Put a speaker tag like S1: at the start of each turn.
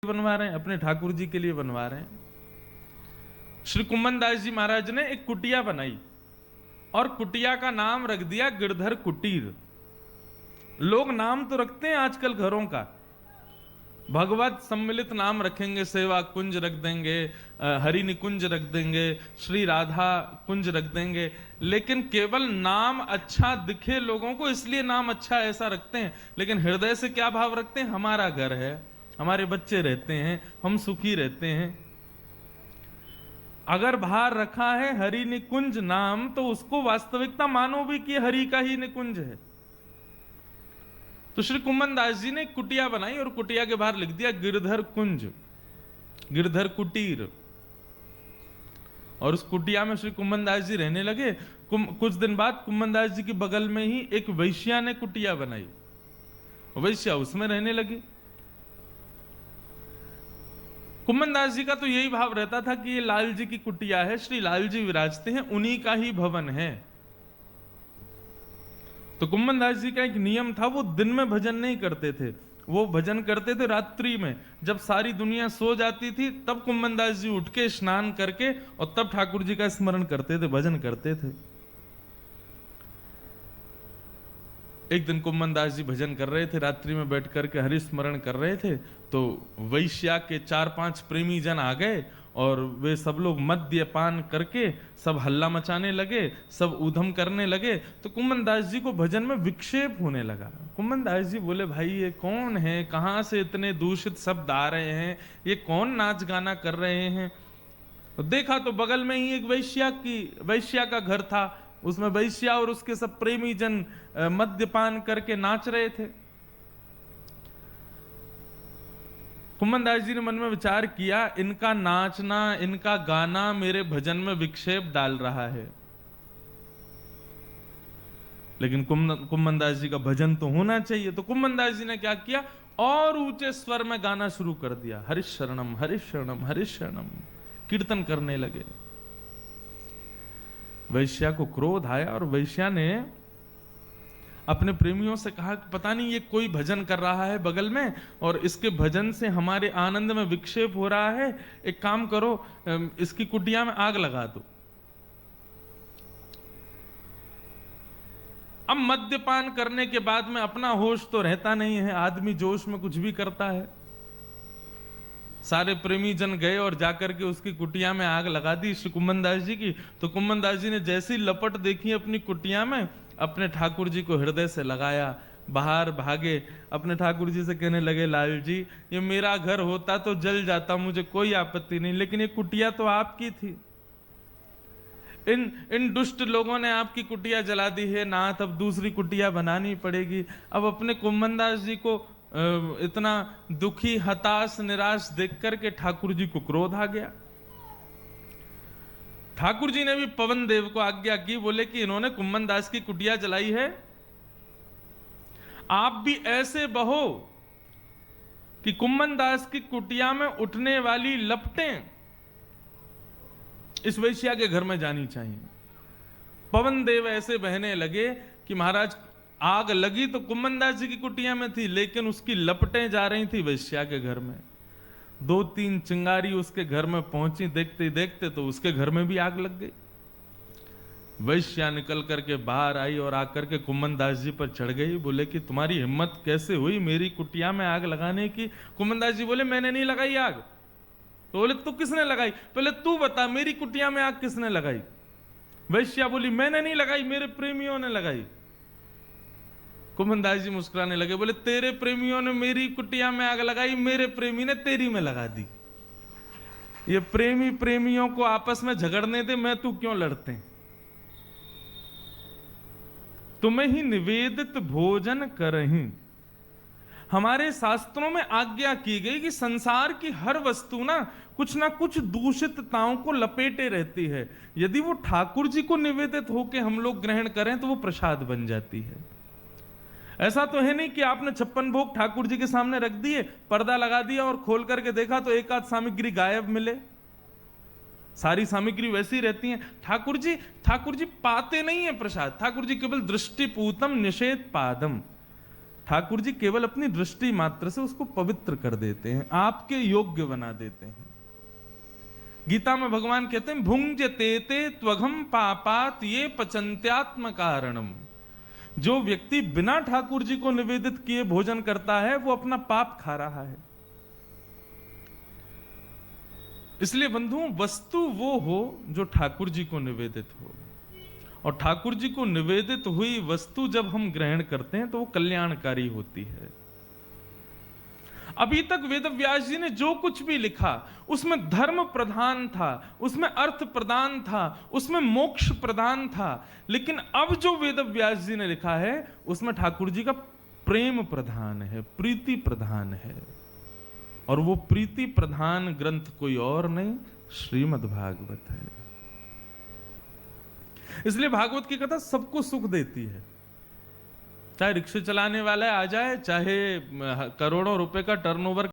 S1: बनवा रहे हैं, अपने ठाकुर जी के लिए बनवा रहे हैं। श्री कुम्मन दास जी महाराज ने एक कुटिया बनाई और कुटिया का नाम रख दिया गिरधर कुटीर। लोग नाम तो रखते हैं आजकल घरों का, भगवत सम्मिलित नाम रखेंगे, सेवा कुंज रख देंगे, हरि निकुंज रख देंगे, श्री राधा कुंज रख देंगे, लेकिन केवल नाम अच्छा दिखे लोगों को इसलिए नाम अच्छा ऐसा रखते हैं, लेकिन हृदय से क्या भाव रखते हैं? हमारा घर है, हमारे बच्चे रहते हैं, हम सुखी रहते हैं। अगर बाहर रखा है हरि निकुंज नाम, तो उसको वास्तविकता मानो भी कि हरि का ही निकुंज है। तो श्री कुम्मन दास जी ने कुटिया बनाई और कुटिया के बाहर लिख दिया गिरधर कुंज, गिरधर कुटीर। और उस कुटिया में श्री कुम्मन दास जी रहने लगे। कुछ दिन बाद कुम्मन दास जी के बगल में ही एक वैश्या ने कुटिया बनाई, वैश्या उसमें रहने लगी। कुम्मन दास जी का तो यही भाव रहता था कि ये लाल जी की कुटिया है, श्री लाल जी विराजते हैं, उन्हीं का ही भवन है। तो कुम्मन दास जी का एक नियम था, वो दिन में भजन नहीं करते थे, वो भजन करते थे रात्रि में। जब सारी दुनिया सो जाती थी तब कुम्मन दास जी उठ के स्नान करके और तब ठाकुर जी का स्मरण करते थे, भजन करते थे। एक दिन कुम्मन दास जी भजन कर रहे थे, रात्रि में बैठ करके हरि स्मरण कर रहे थे, तो वैश्या के 4-5 प्रेमी जन आ गए और वे सब लोग मद्यपान करके सब हल्ला मचाने लगे, सब ऊधम करने लगे। तो कुम्मन दास जी को भजन में विक्षेप होने लगा। कुम्मन दास जी बोले, भाई ये कौन है, कहाँ से इतने दूषित शब्द आ रहे हैं, ये कौन नाच गाना कर रहे हैं? तो देखा तो बगल में ही एक वैश्या का घर था, उसमें वैश्या और उसके सब प्रेमी जन मद्यपान करके नाच रहे थे। कुम्मन दास जी ने मन में विचार किया, इनका नाचना, इनका गाना मेरे भजन में विक्षेप डाल रहा है, लेकिन कुम्मन दास जी का भजन तो होना चाहिए। तो कुम्मन दास जी ने क्या किया, और ऊंचे स्वर में गाना शुरू कर दिया, हरिशरणम हरिशरणम हरिशरणम, कीर्तन करने लगे। वैश्या को क्रोध आया और वैश्या ने अपने प्रेमियों से कहा, पता नहीं ये कोई भजन कर रहा है बगल में और इसके भजन से हमारे आनंद में विक्षेप हो रहा है, एक काम करो इसकी कुटिया में आग लगा दो। अब मद्यपान करने के बाद में अपना होश तो रहता नहीं है, आदमी जोश में कुछ भी करता है। सारे प्रेमी जन गए और जाकर के उसकी कुटिया में आग लगा दी श्री कुम्मन दास जी की। तो कुम्मन दास जी ने जैसी लपट देखी अपनी कुटिया में, अपने ठाकुर जी को हृदय से लगाया, बाहर भागे, अपने ठाकुर जी से कहने लगे, लाल जी ये मेरा घर होता तो जल जाता, मुझे कोई आपत्ति नहीं, लेकिन ये कुटिया तो आपकी थी, इन दुष्ट लोगों ने आपकी कुटिया जला दी है, नाथ अब दूसरी कुटिया बनानी पड़ेगी। अब अपने कुम्मन दास जी को इतना दुखी, हताश, निराश देख करके ठाकुर जी को क्रोध आ गया। ठाकुर जी ने भी पवन देव को आज्ञा की, बोले कि इन्होंने कुम्मन दास की कुटिया जलाई है, आप भी ऐसे बहो कि कुम्मन दास की कुटिया में उठने वाली लपटें इस वैश्या के घर में जानी चाहिए। पवन देव ऐसे बहने लगे कि महाराज आग लगी तो कुम्मन दास जी की कुटिया में थी, लेकिन उसकी लपटें जा रही थी वैश्या के घर में। 2-3 चिंगारी उसके घर में पहुंची, देखते देखते तो उसके घर में भी आग लग गई। वैश्या निकल करके बाहर आई और आकर के कुम्मन दास जी पर चढ़ गई, बोले कि तुम्हारी हिम्मत कैसे हुई मेरी कुटिया में आग लगाने की? कुम्मन दास जी बोले, मैंने नहीं लगाई आग। तो बोले, तू किसने लगाई? पहले तू बता, मेरी कुटिया में आग किसने लगाई? वैश्या बोली, मैंने नहीं लगाई, मेरे प्रेमियों ने लगाई। कुम्मन दास जी मुस्कुराने लगे, बोले, तेरे प्रेमियों ने मेरी कुटिया में आग लगाई, मेरे प्रेमी ने तेरी में लगा दी। ये प्रेमी प्रेमियों को आपस में झगड़ने दे, मैं तू क्यों लड़ते हैं? तुम्हें ही निवेदित भोजन करहीं। हमारे शास्त्रों में आज्ञा की गई कि संसार की हर वस्तु ना कुछ दूषितताओं को लपेटे रहती है, यदि वो ठाकुर जी को निवेदित होकर हम लोग ग्रहण करें तो वो प्रसाद बन जाती है। ऐसा तो है नहीं कि आपने 56 भोग ठाकुर जी के सामने रख दिए, पर्दा लगा दिया और खोल करके देखा तो एक आध सामग्री गायब मिले, सारी सामग्री वैसी रहती है। ठाकुर जी पाते नहीं है प्रसाद। ठाकुर जी केवल दृष्टिपूतम निषेध पादम, ठाकुर जी केवल अपनी दृष्टि मात्र से उसको पवित्र कर देते हैं, आपके योग्य बना देते हैं। गीता में भगवान कहते हैं भुंजते ते त्वघम पापात ये पचंत्यात्म कारणम। जो व्यक्ति बिना ठाकुर जी को निवेदित किए भोजन करता है वो अपना पाप खा रहा है। इसलिए बंधुओं, वस्तु वो हो जो ठाकुर जी को निवेदित हो, और ठाकुर जी को निवेदित हुई वस्तु जब हम ग्रहण करते हैं तो वो कल्याणकारी होती है। अभी तक वेदव्यास जी ने जो कुछ भी लिखा उसमें धर्म प्रधान था, उसमें अर्थ प्रधान था, उसमें मोक्ष प्रधान था, लेकिन अब जो वेदव्यास जी ने लिखा है उसमें ठाकुर जी का प्रेम प्रधान है, प्रीति प्रधान है। और वो प्रीति प्रधान ग्रंथ कोई और नहीं, श्रीमद् भागवत है। इसलिए भागवत की कथा सबको सुख देती है, चाहे रिक्शे चलाने वाला आ जाए, चाहे करोड़ों रुपए का टर्नओवर